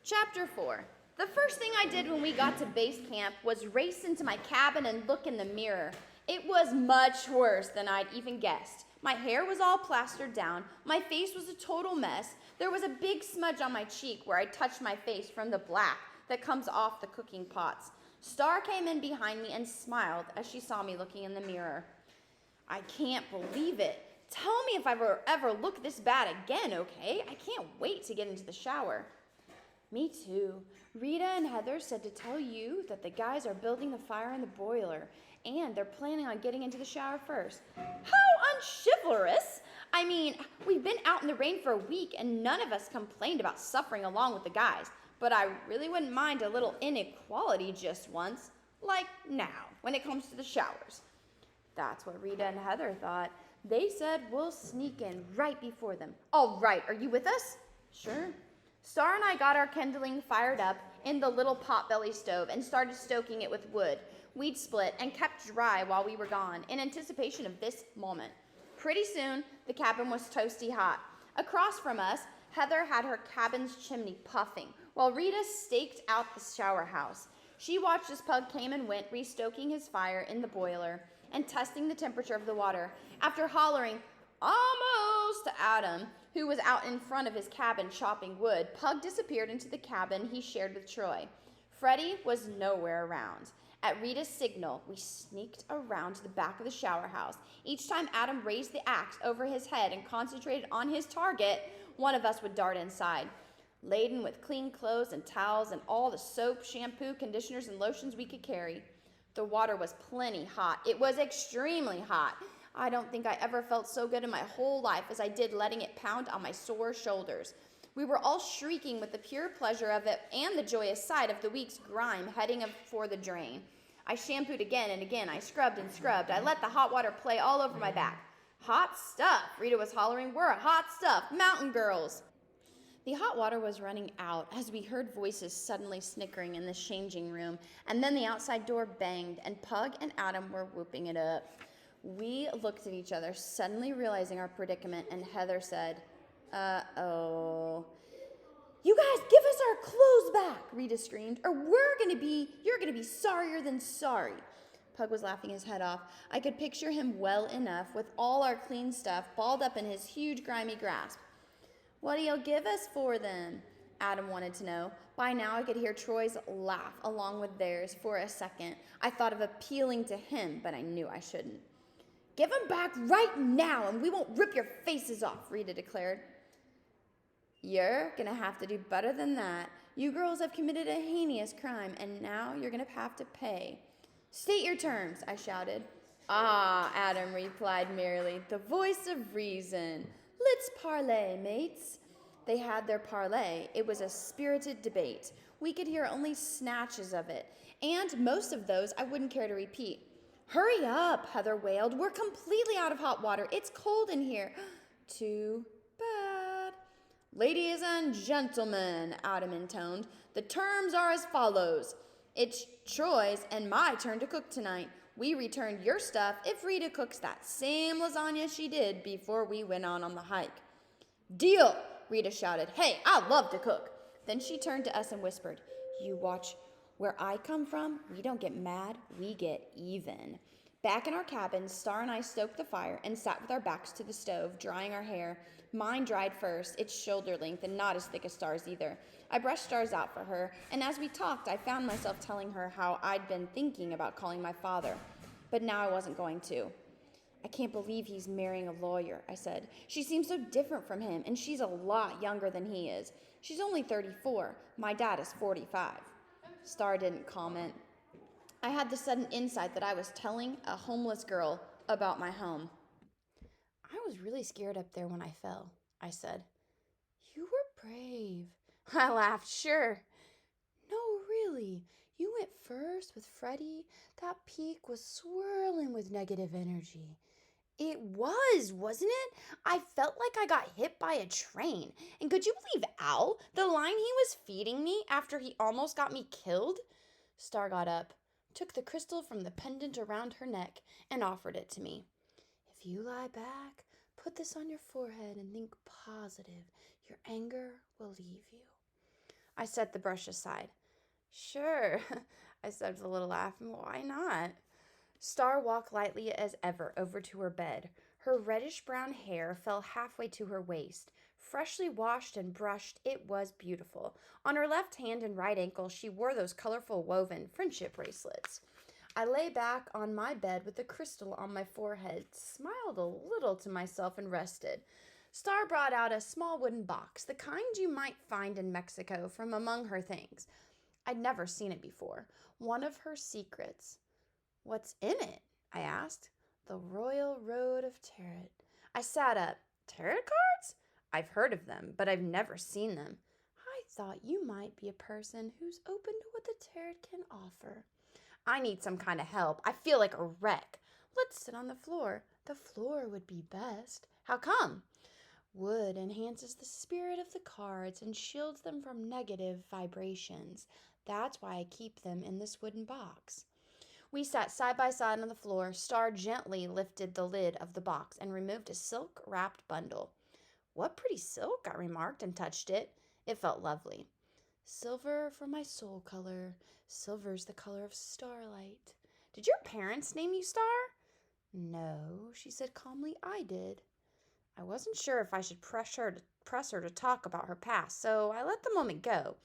Chapter 4. The first thing I did when we got to base camp was race into my cabin and look in the mirror. It was much worse than I'd even guessed. My hair was all plastered down. My face was a total mess. There was a big smudge on my cheek where I touched my face from the black that comes off the cooking pots. Star came in behind me and smiled as she saw me looking in the mirror. I can't believe it. Tell me if I ever look this bad again, okay? I can't wait to get into the shower. Me too. Rita and Heather said to tell you that the guys are building the fire in the boiler, and they're planning on getting into the shower first. How unchivalrous! I mean, we've been out in the rain for a week, and none of us complained about suffering along with the guys, but I really wouldn't mind a little inequality just once, like now, when it comes to the showers. That's what Rita and Heather thought. They said we'll sneak in right before them. All right, are you with us? Sure. Star and I got our kindling fired up in the little potbelly stove and started stoking it with wood we'd split and kept dry while we were gone in anticipation of this moment. Pretty soon, the cabin was toasty hot. Across from us, Heather had her cabin's chimney puffing, while Rita staked out the shower house. She watched as Pug came and went, restoking his fire in the boiler and testing the temperature of the water. After hollering, "Almost," to Adam, who was out in front of his cabin chopping wood, Pug disappeared into the cabin he shared with Troy. Freddie was nowhere around. At Rita's signal, we sneaked around to the back of the shower house. Each time Adam raised the axe over his head and concentrated on his target, one of us would dart inside. Laden with clean clothes and towels and all the soap, shampoo, conditioners, and lotions we could carry. The water was plenty hot. It was extremely hot. I don't think I ever felt so good in my whole life as I did letting it pound on my sore shoulders. We were all shrieking with the pure pleasure of it and the joyous sight of the week's grime heading for the drain. I shampooed again and again. I scrubbed and scrubbed. I let the hot water play all over my back. Hot stuff, Rita was hollering. We're hot stuff, mountain girls. The hot water was running out as we heard voices suddenly snickering in the changing room, and then the outside door banged, and Pug and Adam were whooping it up. We looked at each other, suddenly realizing our predicament, and Heather said, "Uh-oh." "You guys, give us our clothes back," Rita screamed, "or you're gonna be sorrier than sorry." Pug was laughing his head off. I could picture him well enough with all our clean stuff balled up in his huge grimy grasp. "What do you give us for them?" Adam wanted to know. By now I could hear Troy's laugh along with theirs. For a second, I thought of appealing to him, but I knew I shouldn't. "Give them back right now, and we won't rip your faces off," Rita declared. "You're gonna have to do better than that. You girls have committed a heinous crime, and now you're gonna have to pay." "State your terms," I shouted. "Ah," Adam replied merrily, the voice of reason. "Let's parley, mates." They had their parley. It was a spirited debate. We could hear only snatches of it, and most of those I wouldn't care to repeat. "Hurry up," Heather wailed. "We're completely out of hot water. It's cold in here." "Too bad." "Ladies and gentlemen," Adam intoned, "the terms are as follows. It's Troy's and my turn to cook tonight. We return your stuff if Rita cooks that same lasagna she did before we went on the hike." "Deal," Rita shouted. "Hey, I love to cook." Then she turned to us and whispered, "You watch. Where I come from, we don't get mad, we get even." Back in our cabin, Star and I stoked the fire and sat with our backs to the stove, drying our hair. Mine dried first, its shoulder length and not as thick as Star's either. I brushed Star's out for her, and as we talked, I found myself telling her how I'd been thinking about calling my father. But now I wasn't going to. "I can't believe he's marrying a lawyer," I said. "She seems so different from him, and she's a lot younger than he is. She's only 34. My dad is 45. Star didn't comment. I had the sudden insight that I was telling a homeless girl about my home. "I was really scared up there when I fell," I said. "You were brave." I laughed. "Sure." "No, really. You went first with Freddie. That peak was swirling with negative energy." "It was, wasn't it? I felt like I got hit by a train. And could you believe Al, the line he was feeding me after he almost got me killed?" Star got up, took the crystal from the pendant around her neck, and offered it to me. "If you lie back, put this on your forehead and think positive. Your anger will leave you." I set the brush aside. Sure, I said with a little laugh. Why not? Star walked lightly as ever over to her bed. Her reddish-brown hair fell halfway to her waist. Freshly washed and brushed, it was beautiful. On her left hand and right ankle, she wore those colorful woven friendship bracelets. I lay back on my bed with the crystal on my forehead, smiled a little to myself, and rested. Star brought out a small wooden box, the kind you might find in Mexico, from among her things. I'd never seen it before. One of her secrets. What's in it? I asked. The Royal Road of Tarot. I sat up. Tarot cards? I've heard of them, but I've never seen them. I thought you might be a person who's open to what the tarot can offer. I need some kind of help. I feel like a wreck. Let's sit on the floor. The floor would be best. How come? Wood enhances the spirit of the cards and shields them from negative vibrations. That's why I keep them in this wooden box. We sat side by side on the floor. Star gently lifted the lid of the box and removed a silk-wrapped bundle. What pretty silk, I remarked and touched it. It felt lovely. Silver for my soul color. Silver's the color of starlight. Did your parents name you Star? No, she said calmly. I did. I wasn't sure if I should press her to talk about her past, so I let the moment go.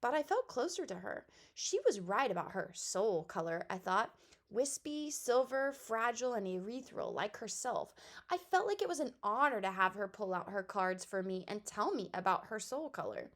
But I felt closer to her. She was right about her soul color, I thought. Wispy, silver, fragile, and ethereal, like herself. I felt like it was an honor to have her pull out her cards for me and tell me about her soul color.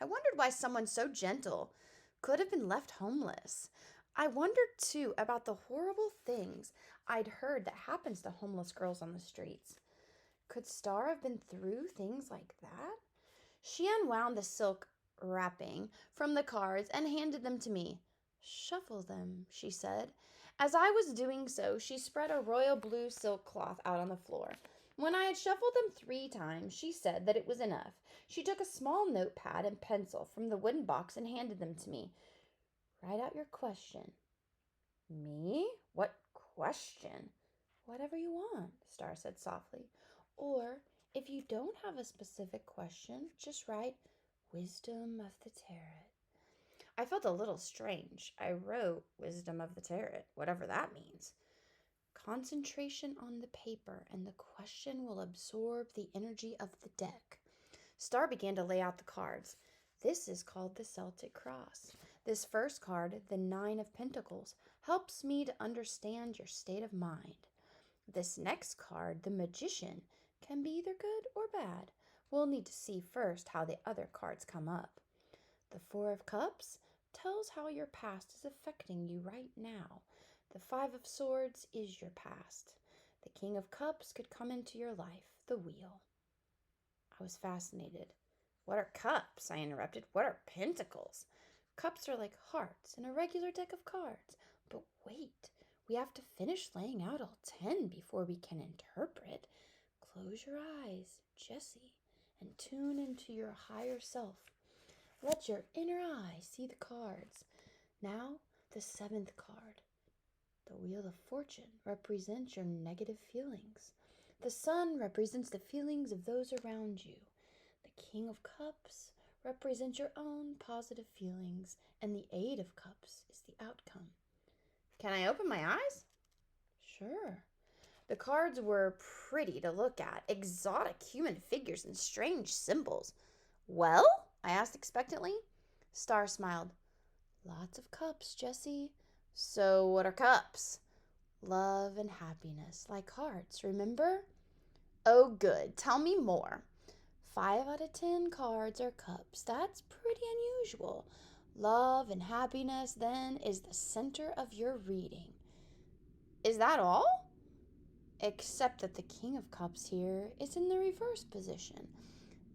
I wondered why someone so gentle could have been left homeless. I wondered, too, about the horrible things I'd heard that happens to homeless girls on the streets. Could Star have been through things like that? She unwound the silk wrapping from the cards and handed them to me. Shuffle them, she said. As I was doing so, she spread a royal blue silk cloth out on the floor. When I had shuffled them 3 times, she said that it was enough. She took a small notepad and pencil from the wooden box and handed them to me. Write out your question. Me? What question? Whatever you want, Star said softly. Or, if you don't have a specific question, just write Wisdom of the Tarot. I felt a little strange. I wrote Wisdom of the Tarot, whatever that means. Concentration on the paper, and the question will absorb the energy of the deck. Star began to lay out the cards. This is called the Celtic Cross. This first card, the 9 of Pentacles, helps me to understand your state of mind. This next card, the Magician, can be either good or bad. We'll need to see first how the other cards come up. The 4 of Cups tells how your past is affecting you right now. The 5 of Swords is your past. The King of Cups could come into your life, the Wheel. I was fascinated. What are cups? I interrupted. What are pentacles? Cups are like hearts in a regular deck of cards. But wait, we have to finish laying out all 10 before we can interpret. Close your eyes, Jessie, and tune into your higher self. Let your inner eye see the cards. Now, the 7th card. The Wheel of Fortune represents your negative feelings. The Sun represents the feelings of those around you. The King of Cups represents your own positive feelings, and the 8 of Cups is the outcome. Can I open my eyes? Sure. The cards were pretty to look at, exotic human figures and strange symbols. Well? I asked expectantly. Star smiled. Lots of cups, Jessie. So what are cups? Love and happiness, like hearts, remember? Oh, good. Tell me more. 5 out of 10 cards are cups. That's pretty unusual. Love and happiness, then, is the center of your reading. Is that all? Except that the King of Cups here is in the reverse position.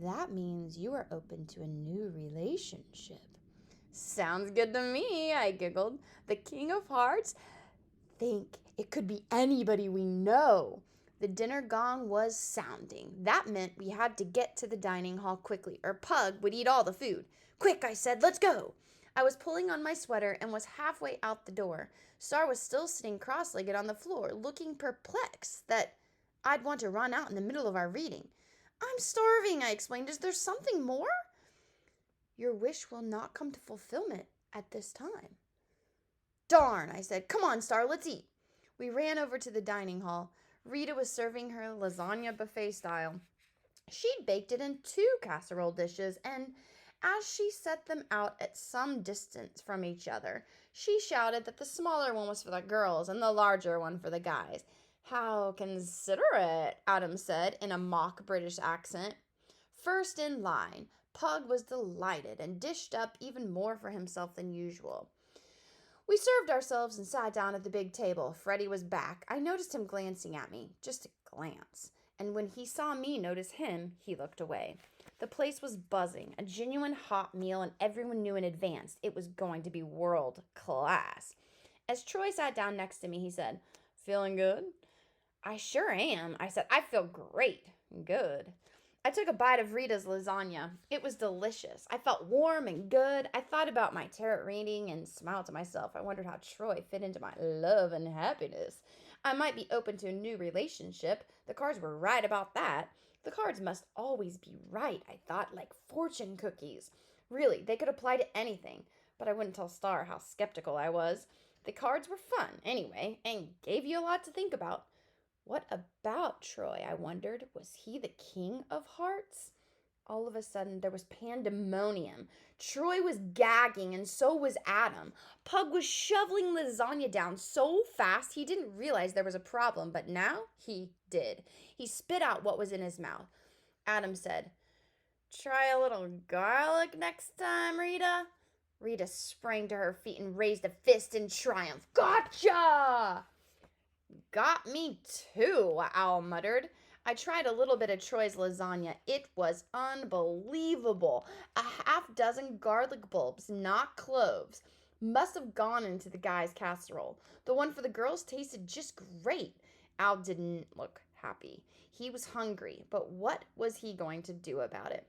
That means you are open to a new relationship. Sounds good to me, I giggled. The King of Hearts? Think it could be anybody we know. The dinner gong was sounding. That meant we had to get to the dining hall quickly, or Pug would eat all the food. Quick, I said, let's go. I was pulling on my sweater and was halfway out the door. Star was still sitting cross-legged on the floor, looking perplexed that I'd want to run out in the middle of our reading. I'm starving, I explained. Is there something more? Your wish will not come to fulfillment at this time. Darn, I said. Come on, Star, let's eat. We ran over to the dining hall. Rita was serving her lasagna buffet style. She'd baked it in 2 casserole dishes, and as she set them out at some distance from each other, she shouted that the smaller one was for the girls and the larger one for the guys. How considerate, Adam said in a mock British accent. First in line, Pug was delighted and dished up even more for himself than usual. We served ourselves and sat down at the big table. Freddie was back. I noticed him glancing at me, just a glance. And when he saw me notice him, he looked away. The place was buzzing, a genuine hot meal, and everyone knew in advance it was going to be world class. As Troy sat down next to me, he said, "Feeling good?" "I sure am," I said. "I feel great." "Good." I took a bite of Rita's lasagna. It was delicious. I felt warm and good. I thought about my tarot reading and smiled to myself. I wondered how Troy fit into my love and happiness. I might be open to a new relationship. The cards were right about that. The cards must always be right, I thought, like fortune cookies. Really, they could apply to anything. But I wouldn't tell Star how skeptical I was. The cards were fun, anyway, and gave you a lot to think about. What about Troy, I wondered? Was he the king of hearts? All of a sudden, there was pandemonium. Troy was gagging, and so was Adam. Pug was shoveling lasagna down so fast he didn't realize there was a problem, but now he did. He spit out what was in his mouth. Adam said, "Try a little garlic next time, Rita." Rita sprang to her feet and raised a fist in triumph. "Gotcha!" "Got me too," Al muttered. I tried a little bit of Troy's lasagna. It was unbelievable. A half-dozen garlic bulbs, not cloves, must have gone into the guy's casserole. The one for the girls tasted just great. Al didn't look happy. He was hungry, but what was he going to do about it?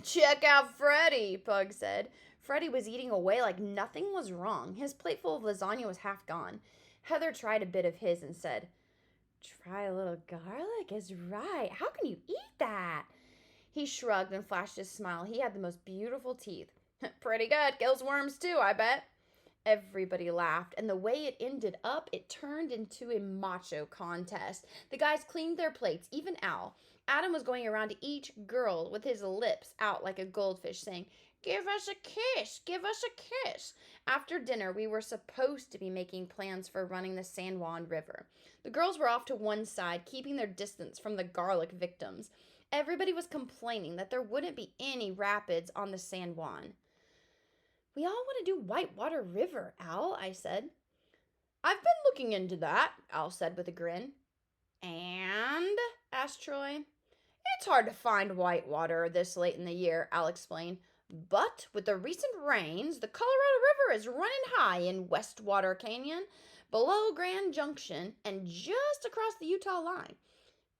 "Check out Freddie," Pug said. Freddie was eating away like nothing was wrong. His plateful of lasagna was half gone. Heather tried a bit of his and said, "Try a little garlic is right. How can you eat that?" He shrugged and flashed his smile. He had the most beautiful teeth. "Pretty good. Kills worms too, I bet." Everybody laughed, and the way it ended up, it turned into a macho contest. The guys cleaned their plates, even Al. Adam was going around to each girl with his lips out like a goldfish, saying, "Give us a kiss, give us a kiss." After dinner, we were supposed to be making plans for running the San Juan River. The girls were off to one side, keeping their distance from the garlic victims. Everybody was complaining that there wouldn't be any rapids on the San Juan. "We all want to do Whitewater River, Al," I said. "I've been looking into that," Al said with a grin. "And?" asked Troy. "It's hard to find whitewater this late in the year," Al explained. "But with the recent rains, the Colorado River is running high in Westwater Canyon, below Grand Junction, and just across the Utah line.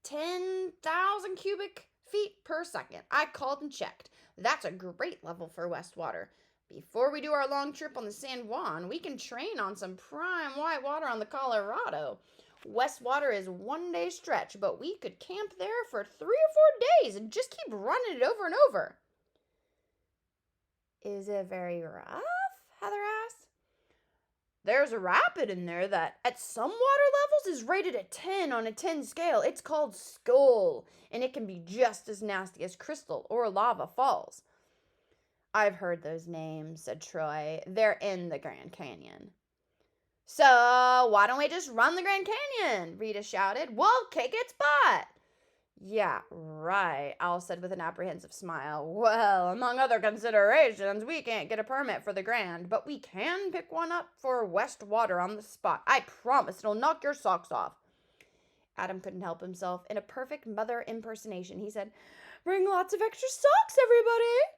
10,000 cubic feet per second. I called and checked. That's a great level for Westwater. Before we do our long trip on the San Juan, we can train on some prime whitewater on the Colorado. Westwater is 1 day stretch, but we could camp there for 3 or 4 days and just keep running it over and over." "Is it very rough?" Heather asked. "There's a rapid in there that, at some water levels, is rated a 10 on a 10 scale. It's called Skull, and it can be just as nasty as Crystal or Lava Falls." "I've heard those names," said Troy. "They're in the Grand Canyon." "So, why don't we just run the Grand Canyon?" Rita shouted. "We'll kick its butt." "Yeah, right," Al said with an apprehensive smile. "Well, among other considerations, we can't get a permit for the Grand, but we can pick one up for Westwater on the spot. I promise it'll knock your socks off." Adam couldn't help himself. In a perfect mother impersonation, he said, "Bring lots of extra socks, everybody."